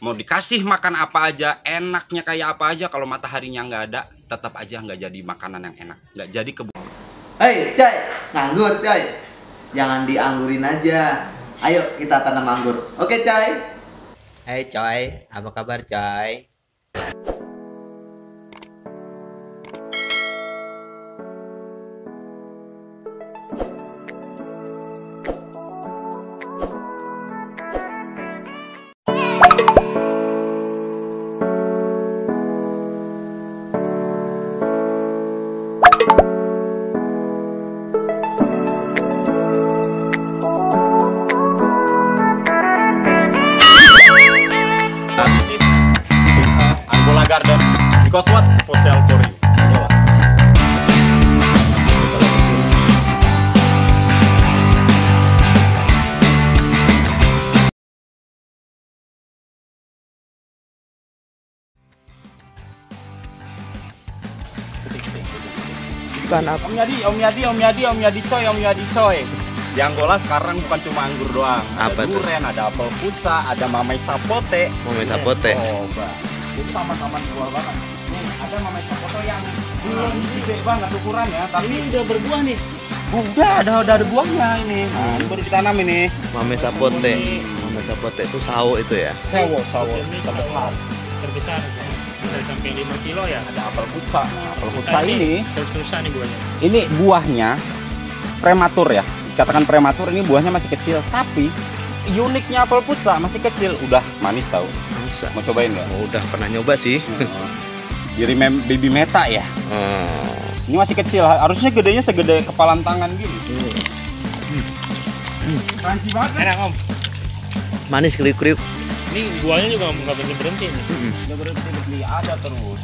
mau dikasih makan apa aja, enaknya kayak apa aja, kalau mataharinya nggak ada, tetap aja nggak jadi makanan yang enak, nggak jadi Hei, coy, nganggur coy. Jangan dianggurin aja. Ayo kita tanam anggur. Oke, coy. Hai coy, apa kabar coy? Angola Garden, because what special for you? Bukan apa? Om Yadi coy. Di Angola sekarang bukan cuma anggur doang. Apa ada tuh? durian, ada apel putsa, ada mamai sapote. Mamai sapote. Coba. Jadi sama-sama buah banget. Nih, ada mamai sapote yang belum gede banget ukurannya, tapi ini udah berbuah nih. Udah ada buahnya ini. Nah, ini baru ditanam ini. Mamai sapote. Mamai sapote itu sawo itu ya? Sawo Ini terbesar. terbesar bisa sampai 5 kilo ya. Ada apel putsa. Nah, apel putsa ini terus-terusan nih buahnya. ini buahnya prematur ya. Dikatakan prematur, ini buahnya masih kecil, tapi uniknya apel putsa masih kecil, udah manis tahu. Bisa. Mau cobain nggak? Oh, udah pernah nyoba sih. Dari baby meta ya. Ini masih kecil, harusnya gedenya segede kepalan tangan gini. Crunchy banget kan? Enak om. Manis kriuk-kriuk. Ini buahnya juga nggak berhenti nih. Udah berhenti ada terus.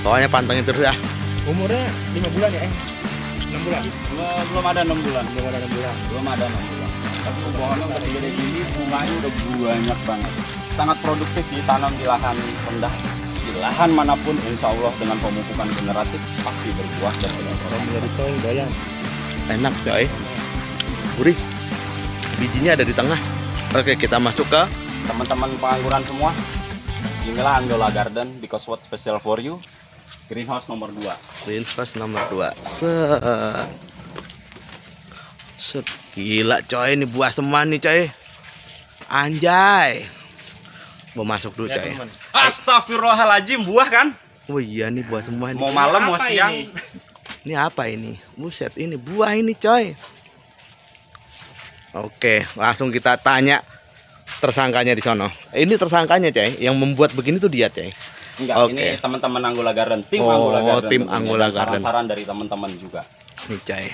Pokoknya pantengin terus ya. Umurnya 5 bulan ya? 6 bulan? Belum ada 6 bulan. Belum ada 6 bulan. Belum ada 6 bulan. Tapi pohonnya udah segede gini, bunganya udah banyak banget. Sangat produktif ditanam di lahan rendah. Di lahan manapun, insya Allah dengan pemupukan generatif pasti berbuah dan berbuah. Orang dari coy doyan. Enak coy. Gurih. Bijinya ada di tengah. Oke, kita masuk ke Teman-teman pengangguran semua, inilah Angola Garden because what special for you. Greenhouse nomor 2. greenhouse nomor 2. Set. Gila coy, ini buah semua nih coy. Anjay. Mau masuk dulu Ya, coy. teman. Astagfirullahaladzim, buah kan? Oh iya nih buah semua nih. Mau malam mau Apa siang. ini? Ini apa ini? Buset, ini buah ini coy. Oke, langsung kita tanya tersangkanya di sono. Ini tersangkanya coy, yang membuat begini tuh dia coy. Enggak, Oke. ini teman-teman Angola Garden, tim Oh, Angola Garden. tim tentunya. Angola Dan Garden. Saran-saran dari teman-teman juga. Nih coy.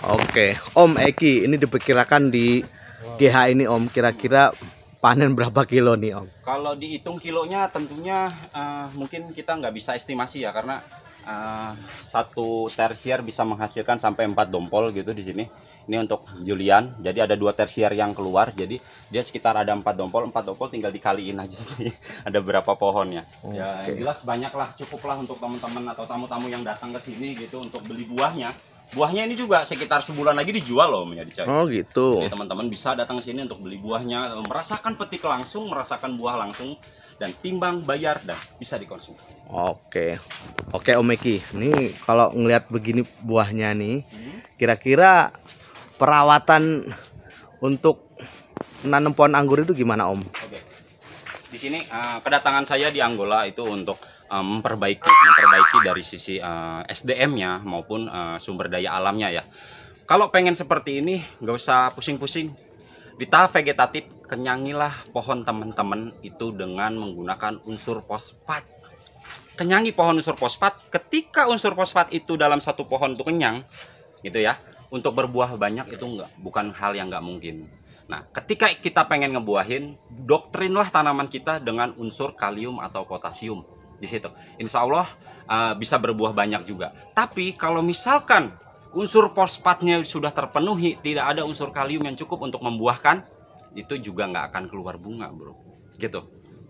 Oke, Om Eki, ini diperkirakan di GH ini Om, kira-kira panen berapa kilo nih Om? Kalau dihitung kilonya tentunya mungkin kita nggak bisa estimasi ya, karena satu tersier bisa menghasilkan sampai 4 dompol gitu di sini. Ini untuk Julian, jadi ada 2 tersier yang keluar, jadi dia sekitar ada 4 dompol tinggal dikaliin aja sih. Ada berapa pohonnya. Ya Oke. jelas banyaklah, cukuplah untuk teman-teman atau tamu-tamu yang datang ke sini gitu untuk beli buahnya. Buahnya ini juga sekitar sebulan lagi dijual loh menjadi coy. Oh gitu. Jadi teman-teman bisa datang ke sini untuk beli buahnya, merasakan petik langsung, merasakan buah langsung, dan timbang, bayar, dan bisa dikonsumsi. Oke. Oke Om Eki, ini kalau ngelihat begini buahnya nih, kira-kira perawatan untuk nanam pohon anggur itu gimana Om? Oke. Di sini kedatangan saya di Angola itu untuk memperbaiki dari sisi SDM-nya maupun sumber daya alamnya ya. Kalau pengen seperti ini nggak usah pusing-pusing. Di tahap vegetatif kenyangilah pohon teman-teman itu dengan menggunakan unsur fosfat. Kenyangi pohon unsur fosfat. Ketika unsur fosfat itu dalam satu pohon itu kenyang, gitu ya. Untuk berbuah banyak itu bukan hal yang nggak mungkin. Nah, ketika kita pengen ngebuahin, doktrinlah tanaman kita dengan unsur kalium atau potasium di situ. Insya Allah bisa berbuah banyak juga. Tapi kalau misalkan unsur fosfatnya sudah terpenuhi, tidak ada unsur kalium yang cukup untuk membuahkan, itu juga nggak akan keluar bunga, bro. Gitu.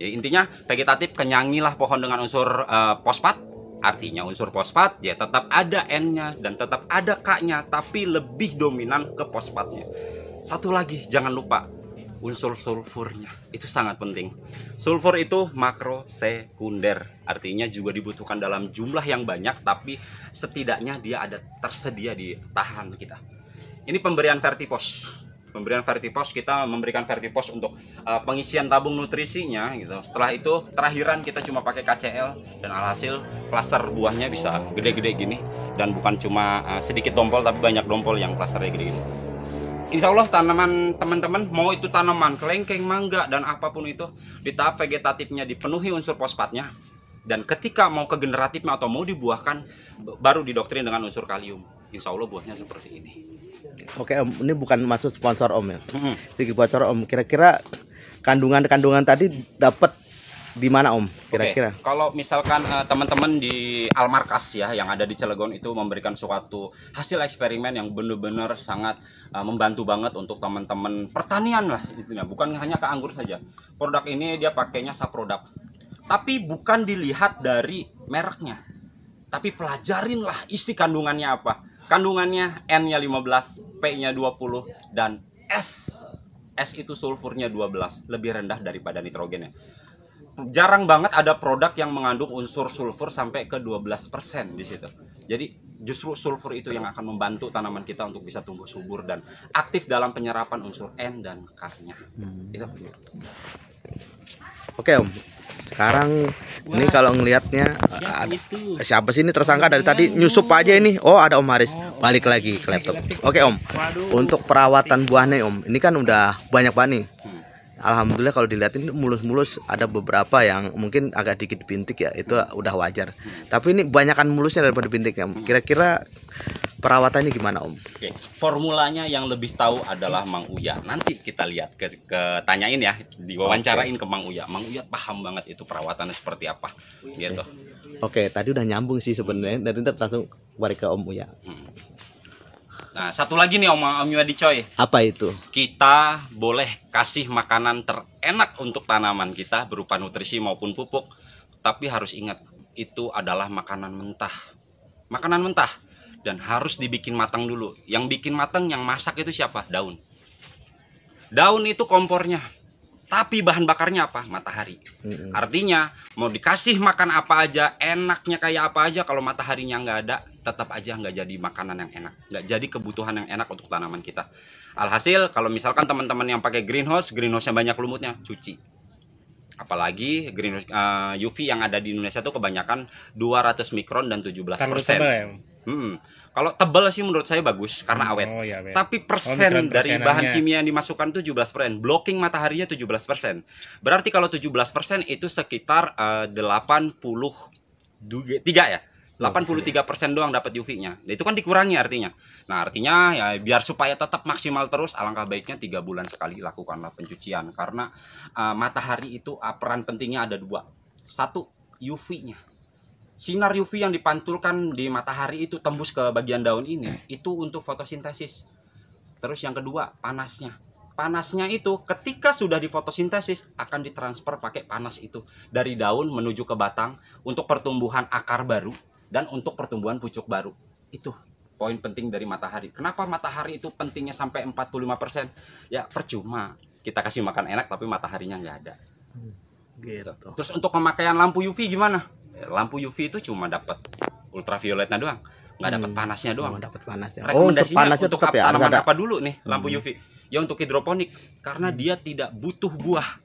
Ya, intinya vegetatif kenyangilah pohon dengan unsur fosfat. Artinya unsur fosfat ya tetap ada N-nya dan tetap ada K-nya, tapi lebih dominan ke fosfatnya. Satu lagi, jangan lupa unsur sulfurnya itu sangat penting. Sulfur itu makro sekunder, artinya juga dibutuhkan dalam jumlah yang banyak, tapi setidaknya dia ada tersedia di tahan kita. Ini pemberian Vertipos. Pemberian Vertipos, kita memberikan Vertipos untuk pengisian tabung nutrisinya gitu. Setelah itu terakhiran kita cuma pakai KCL, dan alhasil klaster buahnya bisa gede-gede gini, dan bukan cuma sedikit dompol tapi banyak dompol yang klasternya gede gini. Insya Allah tanaman teman-teman, mau itu tanaman kelengkeng, mangga, dan apapun itu, di tahap vegetatifnya dipenuhi unsur fosfatnya, dan ketika mau ke generatifnya atau mau dibuahkan, baru didoktrin dengan unsur kalium. Insya Allah buahnya seperti ini. Oke Om, ini bukan maksud sponsor Om ya. Sedikit bocor Om, kira-kira kandungan tadi dapat di mana Om? Kira-kira? Oke, kalau misalkan teman-teman di Almarkas ya, yang ada di Cilegon itu memberikan suatu hasil eksperimen yang benar-benar sangat membantu banget untuk teman-teman pertanian lah istilahnya. Bukan hanya ke anggur saja. Produk ini dia pakainya Saprodap. Tapi bukan dilihat dari mereknya, tapi pelajarin lah isi kandungannya apa. Kandungannya N-nya 15, P-nya 20, dan S itu sulfurnya 12, lebih rendah daripada nitrogennya. Jarang banget ada produk yang mengandung unsur sulfur sampai ke 12% di situ. Jadi justru sulfur itu yang akan membantu tanaman kita untuk bisa tumbuh subur dan aktif dalam penyerapan unsur N dan K-nya. Itu. Oke Om, sekarang ini kalau ngelihatnya siapa sih ini tersangka dari tadi nyusup aja ini? Oh ada Om Haris, balik lagi ke laptop. Oke Om, untuk perawatan buahnya Om, ini kan udah banyak banget nih. Alhamdulillah kalau dilihatin mulus-mulus, ada beberapa yang mungkin agak dikit bintik ya, itu udah wajar. Tapi ini banyakan mulusnya daripada bintiknya. Kira-kira perawatannya gimana Om? Oke, formulanya yang lebih tahu adalah Mang Uya. Nanti kita lihat ke tanyain ya, diwawancarain ke Mang Uya. Mang Uya paham banget itu perawatannya seperti apa, gitu. Oke, tadi udah nyambung sih sebenarnya, dan ntar langsung balik ke Om Uya. Nah, satu lagi nih Om Yudi Coy. Apa itu? Kita boleh kasih makanan terenak untuk tanaman kita berupa nutrisi maupun pupuk, tapi harus ingat itu adalah makanan mentah. Makanan mentah, dan harus dibikin matang dulu. Yang bikin matang, yang masak itu siapa? Daun. Daun itu kompornya, tapi bahan bakarnya apa? Matahari. Artinya mau dikasih makan apa aja, enaknya kayak apa aja, kalau mataharinya nggak ada, tetap aja nggak jadi makanan yang enak, nggak jadi kebutuhan yang enak untuk tanaman kita. Alhasil kalau misalkan teman-teman yang pakai greenhouse-nya banyak lumutnya, cuci. Apalagi greenhouse UV yang ada di Indonesia tuh kebanyakan 200 mikron dan 17%. Kalau tebal sih menurut saya bagus karena awet. Tapi persen dari bahan kimia yang dimasukkan 17%, blocking mataharinya 17%. Berarti kalau 17% itu sekitar 83 ya. 83% doang dapat UV-nya. Nah, itu kan dikurangi artinya. Nah, artinya ya biar supaya tetap maksimal terus, alangkah baiknya 3 bulan sekali lakukanlah pencucian, karena matahari itu peran pentingnya ada 2. 1, UV-nya. Sinar UV yang dipantulkan di matahari itu tembus ke bagian daun ini, itu untuk fotosintesis. Terus yang kedua, panasnya. Panasnya itu ketika sudah difotosintesis akan ditransfer pakai panas itu dari daun menuju ke batang untuk pertumbuhan akar baru dan untuk pertumbuhan pucuk baru. Itu poin penting dari matahari. Kenapa matahari itu pentingnya sampai 45%? Ya percuma kita kasih makan enak tapi mataharinya nggak ada. Gitu. Terus untuk pemakaian lampu UV gimana? Lampu UV itu cuma dapat ultravioletnya doang, nggak dapat panasnya doang. Dapat panasnya. Rekomendasinya panasnya untuk tetap ya, tanaman apa dulu nih lampu UV? Ya untuk hidroponik, karena dia tidak butuh buah.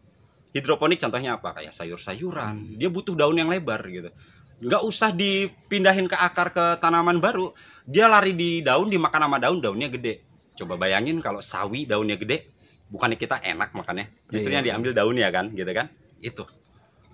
Hidroponik contohnya apa? Kayak sayur-sayuran, dia butuh daun yang lebar gitu. Nggak usah dipindahin ke akar ke tanaman baru, dia lari di daun, dimakan sama daun, daunnya gede. Coba bayangin kalau sawi daunnya gede, bukannya kita enak makannya, justru yang diambil daunnya kan, gitu kan? Itu.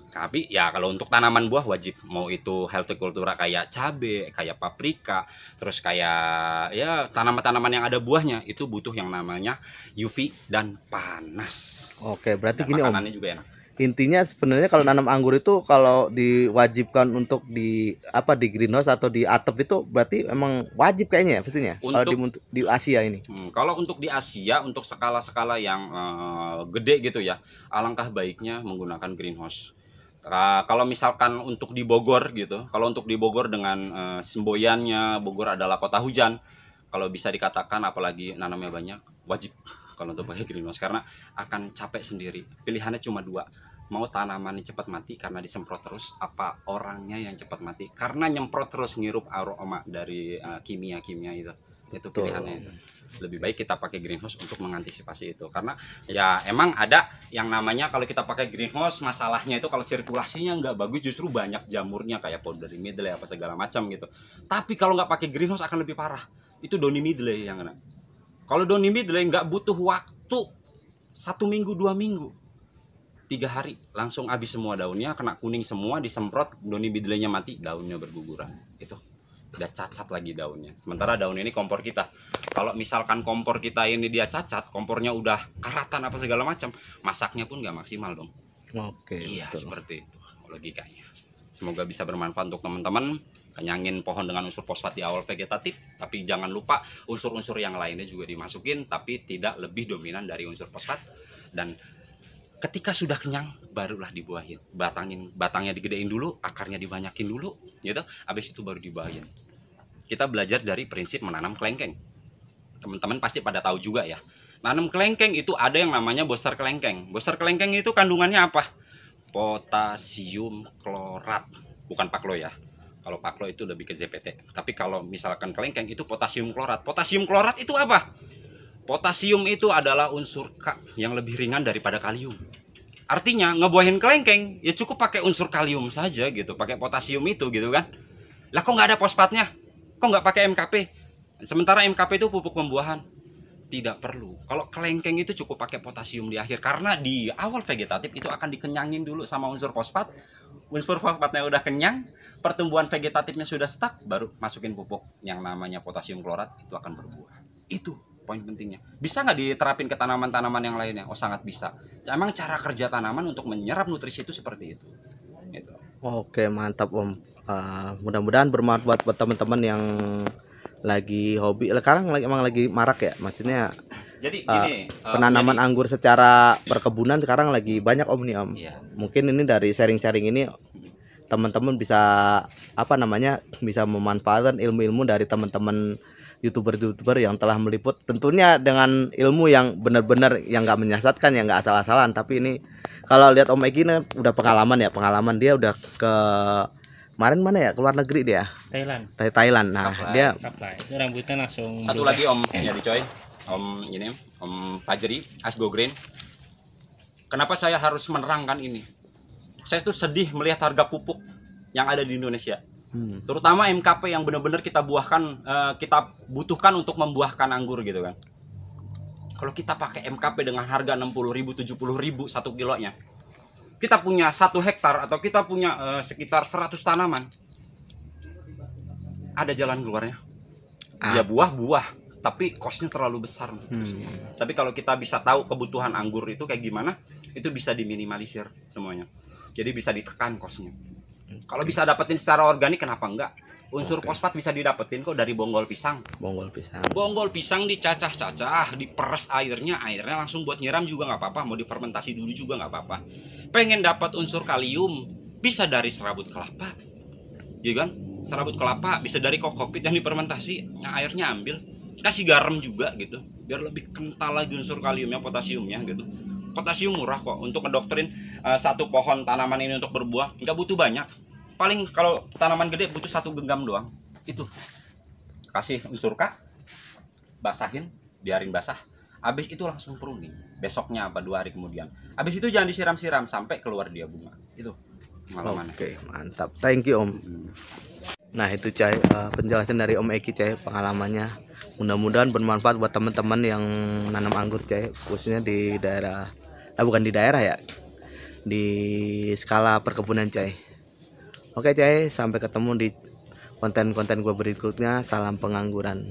Tapi ya kalau untuk tanaman buah wajib, mau itu hortikultura kayak cabe, kayak paprika, terus kayak ya tanaman-tanaman yang ada buahnya itu butuh yang namanya UV dan panas. Oke, berarti dan gini Om. makanannya juga enak. Intinya sebenarnya kalau nanam anggur itu kalau diwajibkan untuk di greenhouse atau di atap itu berarti emang wajib kayaknya ya pastinya. Kalau di Asia ini. Kalau untuk di Asia untuk skala-skala yang gede gitu ya, alangkah baiknya menggunakan greenhouse. Kalau misalkan untuk di Bogor gitu, kalau untuk di Bogor dengan semboyannya, Bogor adalah kota hujan, kalau bisa dikatakan apalagi nanamnya banyak, wajib kalau untuk pakai greenhouse, karena akan capek sendiri. Pilihannya cuma dua, mau tanaman yang cepat mati karena disemprot terus, apa orangnya yang cepat mati karena nyemprot terus ngirup aroma dari kimia-kimia itu pilihannya itu. Lebih baik kita pakai greenhouse untuk mengantisipasi itu, karena ya emang ada yang namanya kalau kita pakai greenhouse masalahnya itu kalau sirkulasinya nggak bagus, justru banyak jamurnya kayak powdery mildew apa segala macam gitu. Tapi kalau nggak pakai greenhouse akan lebih parah, itu downy mildew yang kena. Kalau downy mildew nggak butuh waktu 1 minggu 2 minggu, 3 hari langsung habis semua daunnya, kena kuning semua, disemprot, downy mildew-nya mati, daunnya berguguran. Itu udah cacat lagi daunnya. Sementara daun ini kompor kita. Kalau misalkan kompor kita ini dia cacat, kompornya udah karatan apa segala macam, masaknya pun nggak maksimal dong. Oke, Iya, betul. seperti itu logikanya. Semoga bisa bermanfaat untuk teman-teman. Kenyangin pohon dengan unsur fosfat di awal vegetatif, tapi jangan lupa unsur-unsur yang lainnya juga dimasukin, tapi tidak lebih dominan dari unsur fosfat. Dan ketika sudah kenyang barulah dibuahin, batangnya digedein dulu, akarnya dibanyakin dulu gitu, habis itu baru dibuahin. Kita belajar dari prinsip menanam kelengkeng. Teman-teman pasti pada tahu juga ya, nanam kelengkeng itu ada yang namanya booster kelengkeng. Booster kelengkeng itu kandungannya apa? Potasium klorat, bukan paklo ya. Kalau paklo itu lebih ke ZPT, tapi kalau misalkan kelengkeng itu potasium klorat. Potasium klorat itu apa? Potasium itu adalah unsur K yang lebih ringan daripada kalium. Artinya ngebuahin kelengkeng ya cukup pakai unsur kalium saja gitu, pakai potasium itu gitu kan. Lah kok nggak ada fosfatnya? Kok nggak pakai MKP? Sementara MKP itu pupuk pembuahan. Tidak perlu. Kalau kelengkeng itu cukup pakai potasium di akhir, karena di awal vegetatif itu akan dikenyangin dulu sama unsur fosfat. Unsur fosfatnya udah kenyang, pertumbuhan vegetatifnya sudah stuck, baru masukin pupuk yang namanya potasium klorat, itu akan berbuah. Itu poin pentingnya. Bisa nggak diterapin ke tanaman-tanaman yang lainnya? Oh, sangat bisa. Emang cara kerja tanaman untuk menyerap nutrisi itu seperti itu. Gitu. Oke, mantap Om. Mudah-mudahan bermanfaat buat teman-teman yang lagi hobi. Sekarang emang lagi marak ya, maksudnya Jadi gini, penanaman anggur secara perkebunan sekarang lagi banyak Om nih Om. Iya. Mungkin ini dari sharing-sharing ini teman-teman bisa bisa memanfaatkan ilmu-ilmu dari teman-teman YouTuber-YouTuber yang telah meliput, tentunya dengan ilmu yang benar-benar yang nggak menyesatkan, yang nggak asal-asalan. Tapi ini kalau lihat Om Egi ini udah pengalaman dia udah ke kemarin mana ya, keluar negeri dia, Thailand. Nah Kaplai. dia Itu rambutnya langsung Satu berubah. lagi Om, jadi coy, Om Fajri, Asgo Green. Kenapa saya harus menerangkan ini? Saya tuh sedih melihat harga pupuk yang ada di Indonesia. Terutama MKP yang benar-benar kita buahkan, kita butuhkan untuk membuahkan anggur gitu kan. Kalau kita pakai MKP dengan harga 60.000, 70.000 1 kilonya, kita punya 1 hektar atau kita punya sekitar 100 tanaman, ada jalan keluarnya. Ya buah-buah, tapi costnya terlalu besar. Tapi kalau kita bisa tahu kebutuhan anggur itu kayak gimana, itu bisa diminimalisir semuanya. Jadi bisa ditekan costnya. Kalau bisa dapetin secara organik, kenapa enggak? Unsur fosfat bisa didapetin kok dari bonggol pisang. Bonggol pisang dicacah-cacah, diperes airnya langsung buat nyiram juga nggak apa-apa. Mau difermentasi dulu juga nggak apa-apa. Pengen dapat unsur kalium, bisa dari serabut kelapa, gitu kan? Serabut kelapa bisa dari kokopit yang difermentasi, yang airnya ambil, kasih garam juga gitu, biar lebih kental lagi unsur kaliumnya, potasiumnya gitu. Potasium murah kok untuk ngedokterin satu pohon tanaman ini untuk berbuah, nggak butuh banyak. Paling kalau tanaman gede butuh 1 genggam doang. Itu kasih unsur K, basahin, biarin basah. Habis itu langsung pruning. Besoknya apa 2 hari kemudian. Habis itu jangan disiram-siram sampai keluar dia bunga. Itu pengalaman. Oke, mantap. Thank you Om. Nah itu Cai, penjelasan dari Om Eki Cai, pengalamannya. Mudah-mudahan bermanfaat buat teman-teman yang nanam anggur Cai, khususnya di daerah, bukan di daerah ya, di skala perkebunan Cai. Oke Cai, sampai ketemu di konten-konten gue berikutnya. Salam pengangguran.